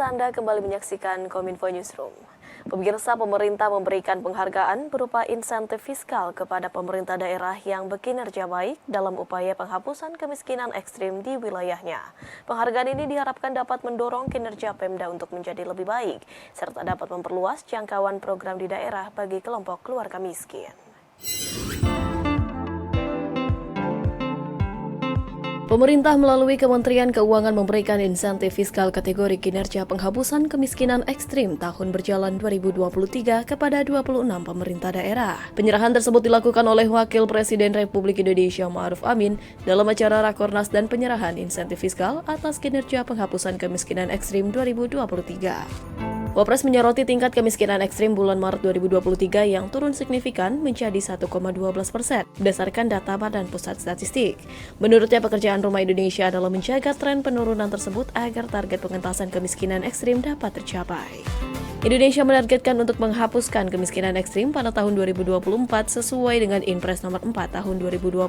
Anda kembali menyaksikan Kominfo Newsroom. Pemirsa, pemerintah memberikan penghargaan berupa insentif fiskal kepada pemerintah daerah yang berkinerja baik dalam upaya penghapusan kemiskinan ekstrim di wilayahnya. Penghargaan ini diharapkan dapat mendorong kinerja Pemda untuk menjadi lebih baik, serta dapat memperluas jangkauan program di daerah bagi kelompok keluarga miskin. Pemerintah melalui Kementerian Keuangan memberikan insentif fiskal kategori kinerja penghapusan kemiskinan ekstrim tahun berjalan 2023 kepada 26 pemerintah daerah. Penyerahan tersebut dilakukan oleh Wakil Presiden Republik Indonesia Ma'ruf Amin dalam acara Rakornas dan penyerahan insentif fiskal atas kinerja penghapusan kemiskinan ekstrim 2023. Wapres menyoroti tingkat kemiskinan ekstrim bulan Maret 2023 yang turun signifikan menjadi 1,12% berdasarkan data Badan Pusat Statistik. Menurutnya, pekerjaan rumah Indonesia adalah menjaga tren penurunan tersebut agar target pengentasan kemiskinan ekstrim dapat tercapai. Indonesia menargetkan untuk menghapuskan kemiskinan ekstrim pada tahun 2024 sesuai dengan Inpres nomor 4 tahun 2022.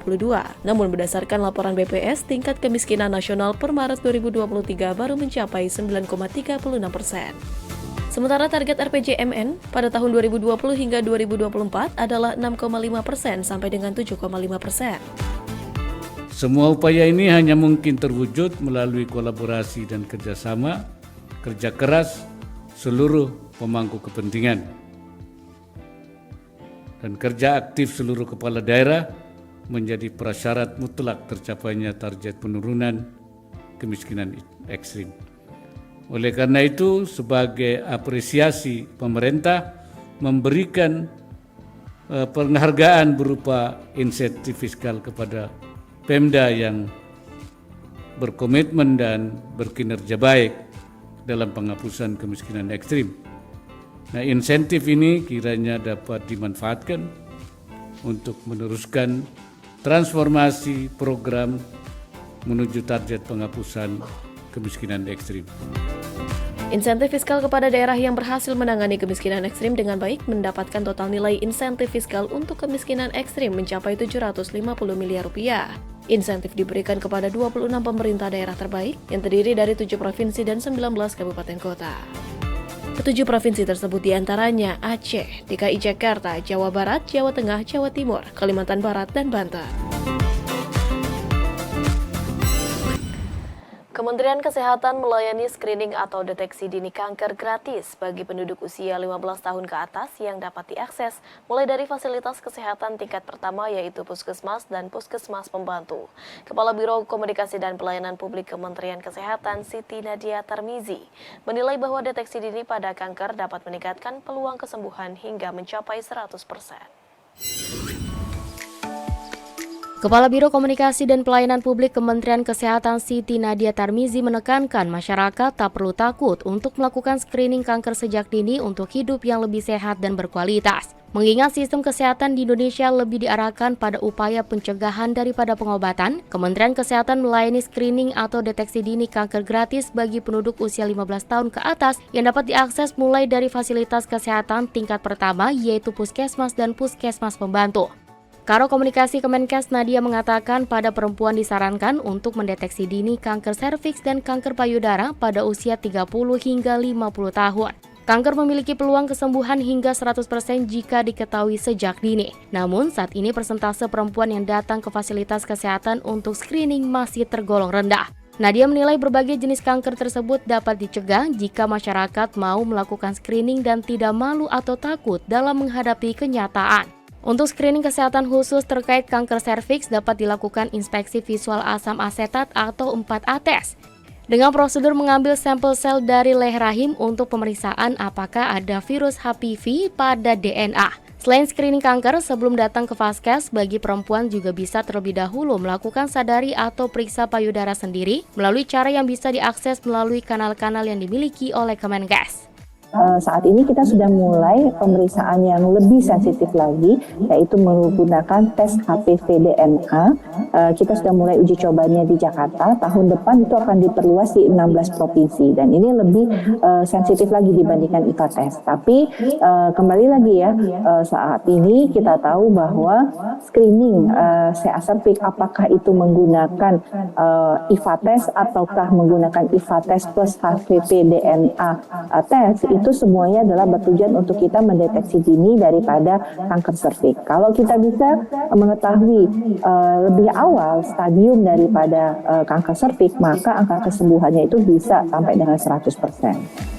Namun berdasarkan laporan BPS, tingkat kemiskinan nasional per Maret 2023 baru mencapai 9,36%. Sementara target RPJMN pada tahun 2020 hingga 2024 adalah 6,5% sampai dengan 7,5%. Semua upaya ini hanya mungkin terwujud melalui kolaborasi dan kerjasama, kerja keras seluruh pemangku kepentingan, dan kerja aktif seluruh kepala daerah menjadi prasyarat mutlak tercapainya target penurunan kemiskinan ekstrim. Oleh karena itu, sebagai apresiasi pemerintah memberikan penghargaan berupa insentif fiskal kepada Pemda yang berkomitmen dan berkinerja baik dalam penghapusan kemiskinan ekstrim. Nah, insentif ini kiranya dapat dimanfaatkan untuk meneruskan transformasi program menuju target penghapusan kemiskinan ekstrim. Insentif fiskal kepada daerah yang berhasil menangani kemiskinan ekstrim dengan baik mendapatkan total nilai insentif fiskal untuk kemiskinan ekstrim mencapai 750 miliar rupiah. Insentif diberikan kepada 26 pemerintah daerah terbaik yang terdiri dari 7 provinsi dan 19 kabupaten kota. Ketujuh provinsi tersebut diantaranya Aceh, DKI Jakarta, Jawa Barat, Jawa Tengah, Jawa Timur, Kalimantan Barat, dan Banten. Kementerian Kesehatan melayani screening atau deteksi dini kanker gratis bagi penduduk usia 15 tahun ke atas yang dapat diakses mulai dari fasilitas kesehatan tingkat pertama yaitu Puskesmas dan Puskesmas Pembantu. Kepala Biro Komunikasi dan Pelayanan Publik Kementerian Kesehatan Siti Nadia Tarmizi menilai bahwa deteksi dini pada kanker dapat meningkatkan peluang kesembuhan hingga mencapai 100%. Kepala Biro Komunikasi dan Pelayanan Publik Kementerian Kesehatan Siti Nadia Tarmizi menekankan masyarakat tak perlu takut untuk melakukan screening kanker sejak dini untuk hidup yang lebih sehat dan berkualitas. Mengingat sistem kesehatan di Indonesia lebih diarahkan pada upaya pencegahan daripada pengobatan, Kementerian Kesehatan melayani screening atau deteksi dini kanker gratis bagi penduduk usia 15 tahun ke atas yang dapat diakses mulai dari fasilitas kesehatan tingkat pertama yaitu Puskesmas dan Puskesmas Pembantu. Karo Komunikasi Kemenkes Nadia mengatakan pada perempuan disarankan untuk mendeteksi dini kanker serviks dan kanker payudara pada usia 30 hingga 50 tahun. Kanker memiliki peluang kesembuhan hingga 100% jika diketahui sejak dini. Namun saat ini persentase perempuan yang datang ke fasilitas kesehatan untuk screening masih tergolong rendah. Nadia menilai berbagai jenis kanker tersebut dapat dicegah jika masyarakat mau melakukan screening dan tidak malu atau takut dalam menghadapi kenyataan. Untuk screening kesehatan khusus terkait kanker serviks dapat dilakukan inspeksi visual asam asetat atau 4A-tes. Dengan prosedur mengambil sampel sel dari leher rahim untuk pemeriksaan apakah ada virus HPV pada DNA. Selain screening kanker, sebelum datang ke Vaskes, bagi perempuan juga bisa terlebih dahulu melakukan sadari atau periksa payudara sendiri melalui cara yang bisa diakses melalui kanal-kanal yang dimiliki oleh Kemenkes. saat ini kita sudah mulai pemeriksaan yang lebih sensitif lagi, yaitu menggunakan tes HPV DNA. Kita sudah mulai uji cobanya di Jakarta. Tahun depan itu akan diperluas di 16 provinsi, dan ini lebih sensitif lagi dibandingkan IVA test. Tapi kembali lagi ya, saat ini kita tahu bahwa screening CA cervix, apakah itu menggunakan IVA test ataukah menggunakan IVA test plus HPV DNA test, itu semuanya adalah bertujuan untuk kita mendeteksi dini daripada kanker serviks. Kalau kita bisa mengetahui lebih awal stadium daripada kanker serviks, maka angka kesembuhannya itu bisa sampai dengan 100%.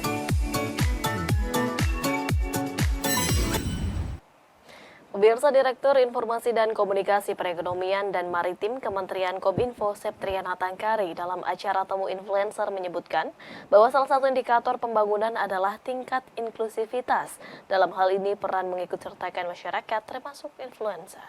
Pemirsa, Direktur Informasi dan Komunikasi Perekonomian dan Maritim Kementerian Kominfo Septria Natangkari dalam acara Temu Influencer menyebutkan bahwa salah satu indikator pembangunan adalah tingkat inklusivitas. Dalam hal ini peran mengikutsertakan masyarakat termasuk influencer.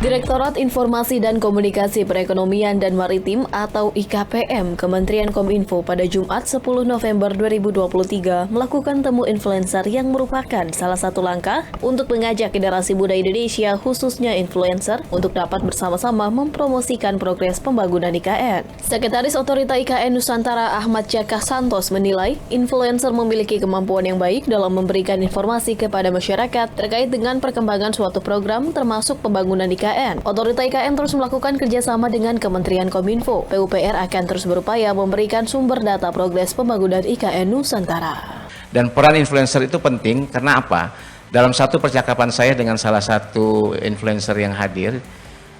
Direktorat Informasi dan Komunikasi Perekonomian dan Maritim atau IKPM Kementerian Kominfo pada Jumat 10 November 2023 melakukan temu influencer yang merupakan salah satu langkah untuk mengajak generasi muda Indonesia khususnya influencer untuk dapat bersama-sama mempromosikan progres pembangunan IKN. Sekretaris Otorita IKN Nusantara Ahmad Jakah Santos menilai influencer memiliki kemampuan yang baik dalam memberikan informasi kepada masyarakat terkait dengan perkembangan suatu program termasuk pembangunan IKN. Otorita IKN terus melakukan kerjasama dengan Kementerian Kominfo. PUPR akan terus berupaya memberikan sumber data progres pembangunan IKN Nusantara. Dan peran influencer itu penting karena apa? Dalam satu percakapan saya dengan salah satu influencer yang hadir,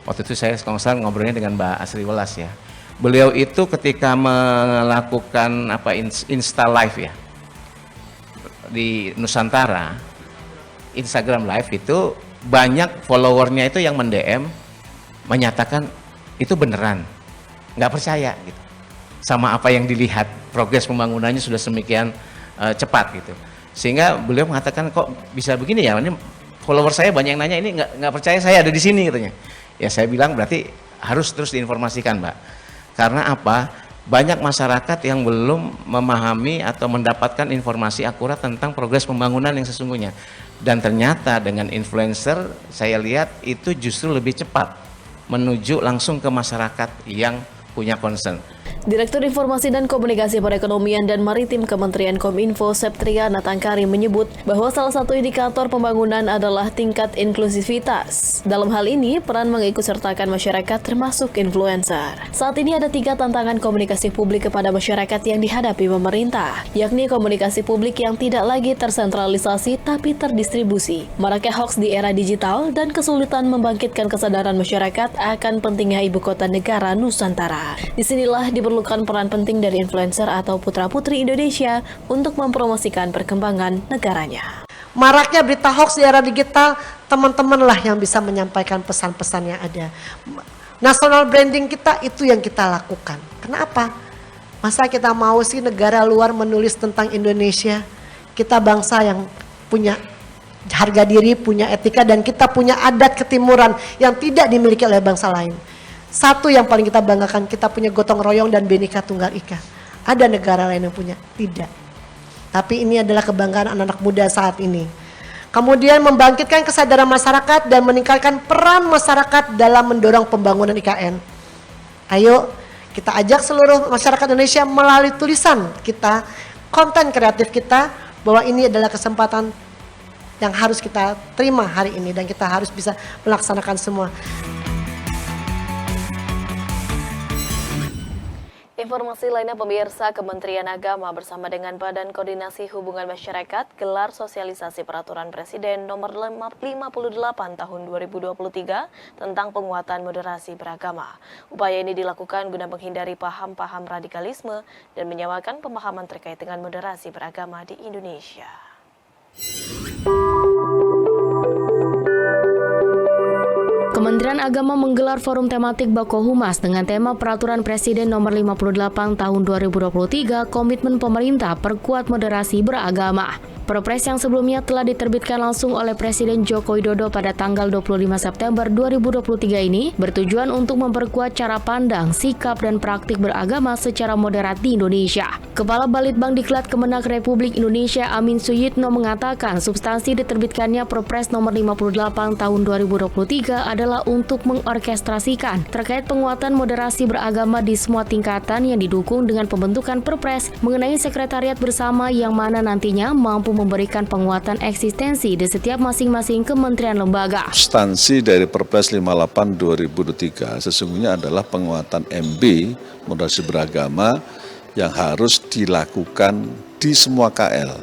waktu itu saya ngobrolnya dengan Mbak Asri Welas ya. Beliau itu ketika melakukan Insta Live ya di Nusantara, Instagram Live itu banyak followernya itu yang mend-DM menyatakan itu beneran, nggak percaya gitu sama apa yang dilihat, progres pembangunannya sudah semikian cepat gitu, sehingga beliau mengatakan kok bisa begini ya, ini follower saya banyak yang nanya, ini nggak percaya saya ada di sini katanya. Ya saya bilang berarti harus terus diinformasikan Mbak, karena apa? Banyak masyarakat yang belum memahami atau mendapatkan informasi akurat tentang progres pembangunan yang sesungguhnya. Dan ternyata dengan influencer saya lihat itu justru lebih cepat menuju langsung ke masyarakat yang punya concern. Direktur Informasi dan Komunikasi Perekonomian dan Maritim Kementerian Kominfo Septria Natangkari menyebut bahwa salah satu indikator pembangunan adalah tingkat inklusivitas. Dalam hal ini, peran mengikutsertakan masyarakat termasuk influencer. Saat ini ada 3 tantangan komunikasi publik kepada masyarakat yang dihadapi pemerintah, yakni komunikasi publik yang tidak lagi tersentralisasi tapi terdistribusi, maraknya hoax di era digital, dan kesulitan membangkitkan kesadaran masyarakat akan pentingnya ibu kota negara Nusantara. Disinilah diperlukan peran penting dari influencer atau putra-putri Indonesia untuk mempromosikan perkembangan negaranya. Maraknya berita hoax di era digital, teman-teman lah yang bisa menyampaikan pesan-pesan yang ada. National branding kita itu yang kita lakukan. Kenapa? Masa kita mau sih negara luar menulis tentang Indonesia? Kita bangsa yang punya harga diri, punya etika, dan kita punya adat ketimuran yang tidak dimiliki oleh bangsa lain. Satu yang paling kita banggakan, kita punya gotong royong dan Bhinneka Tunggal Ika. Ada negara lain yang punya? Tidak. Tapi ini adalah kebanggaan anak-anak muda saat ini. Kemudian membangkitkan kesadaran masyarakat dan meningkatkan peran masyarakat dalam mendorong pembangunan IKN. Ayo kita ajak seluruh masyarakat Indonesia melalui tulisan kita, konten kreatif kita, bahwa ini adalah kesempatan yang harus kita terima hari ini dan kita harus bisa melaksanakan semua. Informasi lainnya pemirsa, Kementerian Agama bersama dengan Badan Koordinasi Hubungan Masyarakat gelar sosialisasi Peraturan Presiden Nomor 58 Tahun 2023 tentang penguatan moderasi beragama. Upaya ini dilakukan guna menghindari paham-paham radikalisme dan menyamakan pemahaman terkait dengan moderasi beragama di Indonesia. Kementerian Agama menggelar forum tematik Bako Humas dengan tema Peraturan Presiden Nomor 58 Tahun 2023 Komitmen Pemerintah Perkuat Moderasi Beragama. Perpres yang sebelumnya telah diterbitkan langsung oleh Presiden Joko Widodo pada tanggal 25 September 2023 ini bertujuan untuk memperkuat cara pandang, sikap, dan praktik beragama secara moderat di Indonesia. Kepala Balitbang Diklat Kemenak Republik Indonesia Amin Suyitno mengatakan substansi diterbitkannya Perpres Nomor 58 Tahun 2023 adalah untuk mengorkestrasikan terkait penguatan moderasi beragama di semua tingkatan yang didukung dengan pembentukan Perpres mengenai sekretariat bersama yang mana nantinya mampu memberikan penguatan eksistensi di setiap masing-masing kementerian lembaga. Substansi dari Perpres 58 2023 sesungguhnya adalah penguatan MB, moderasi beragama, yang harus dilakukan di semua KL.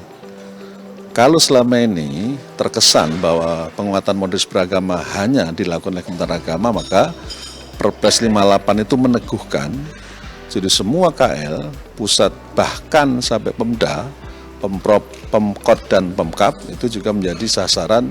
Kalau selama ini terkesan bahwa penguatan moderasi beragama hanya dilakukan oleh Kementerian Agama, maka Perpres 58 itu meneguhkan, jadi semua KL, pusat bahkan sampai Pemda, Pemprov, Pemkot, dan Pemkap itu juga menjadi sasaran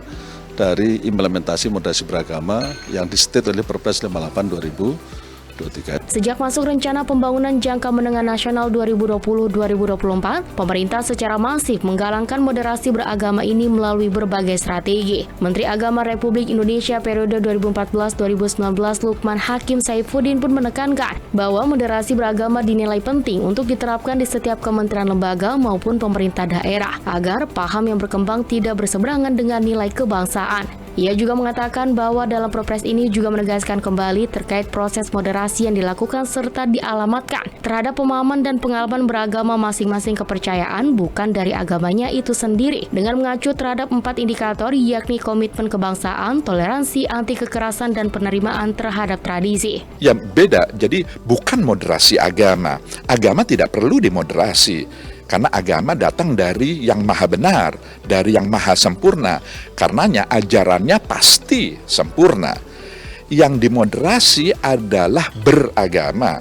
dari implementasi moderasi beragama yang distate oleh Perpres 58 2023. Sejak masuk rencana pembangunan jangka menengah nasional 2020-2024, pemerintah secara masif menggalangkan moderasi beragama ini melalui berbagai strategi. Menteri Agama Republik Indonesia periode 2014-2019 Lukman Hakim Saifuddin pun menekankan bahwa moderasi beragama dinilai penting untuk diterapkan di setiap kementerian lembaga maupun pemerintah daerah agar paham yang berkembang tidak berseberangan dengan nilai kebangsaan. Ia juga mengatakan bahwa dalam Perpres ini juga menegaskan kembali terkait proses moderasi yang dilakukan serta dialamatkan terhadap pemahaman dan pengalaman beragama masing-masing kepercayaan bukan dari agamanya itu sendiri dengan mengacu terhadap 4 indikator yakni komitmen kebangsaan, toleransi, anti kekerasan, dan penerimaan terhadap tradisi. Ya beda, jadi bukan moderasi agama. Agama tidak perlu dimoderasi. Karena agama datang dari yang maha benar, dari yang maha sempurna. Karenanya ajarannya pasti sempurna. Yang dimoderasi adalah beragama.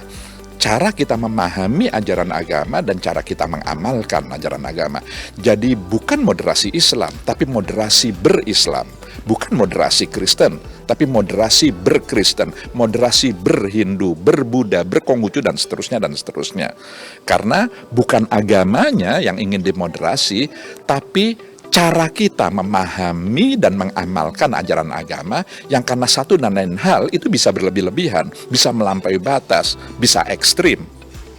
Cara kita memahami ajaran agama dan cara kita mengamalkan ajaran agama. Jadi bukan moderasi Islam, tapi moderasi berislam. Bukan moderasi Kristen, tapi moderasi berkristen, moderasi berhindu, berbuddha, berkonghucu, dan seterusnya, dan seterusnya. Karena bukan agamanya yang ingin dimoderasi, tapi cara kita memahami dan mengamalkan ajaran agama yang karena satu dan lain hal itu bisa berlebih-lebihan, bisa melampaui batas, bisa ekstrim.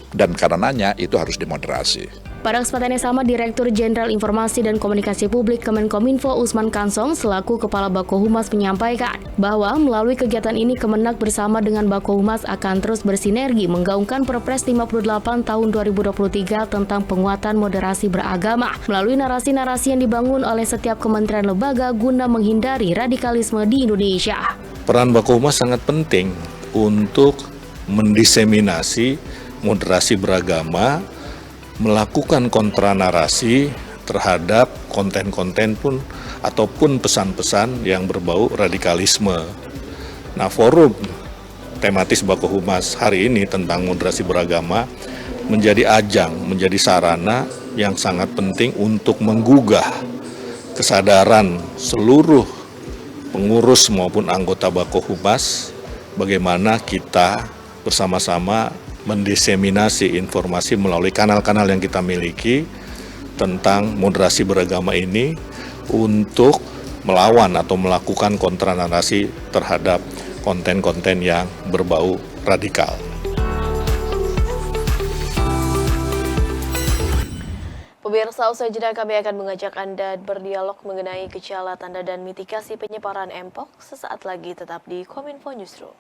Dan karenanya itu harus dimoderasi. Pada kesempatan yang sama, Direktur Jenderal Informasi dan Komunikasi Publik Kemenkominfo Usman Kansong selaku Kepala Bako Humas menyampaikan bahwa melalui kegiatan ini Kemenak bersama dengan Bako Humas akan terus bersinergi menggaungkan Perpres 58 tahun 2023 tentang penguatan moderasi beragama melalui narasi-narasi yang dibangun oleh setiap kementerian lembaga guna menghindari radikalisme di Indonesia. Peran Bako Humas sangat penting untuk mendiseminasi moderasi beragama, melakukan kontranarasi terhadap konten-konten pun ataupun pesan-pesan yang berbau radikalisme. Nah, forum tematis Bako Humas hari ini tentang moderasi beragama menjadi ajang, menjadi sarana yang sangat penting untuk menggugah kesadaran seluruh pengurus maupun anggota Bako Humas bagaimana kita bersama-sama mendiseminasi informasi melalui kanal-kanal yang kita miliki tentang moderasi beragama ini untuk melawan atau melakukan kontranarasi terhadap konten-konten yang berbau radikal. Pemirsa, usai jeda kami akan mengajak Anda berdialog mengenai gejala, tanda, dan mitigasi penyebaran Mpox. Sesaat lagi tetap di Kominfo Newsroom.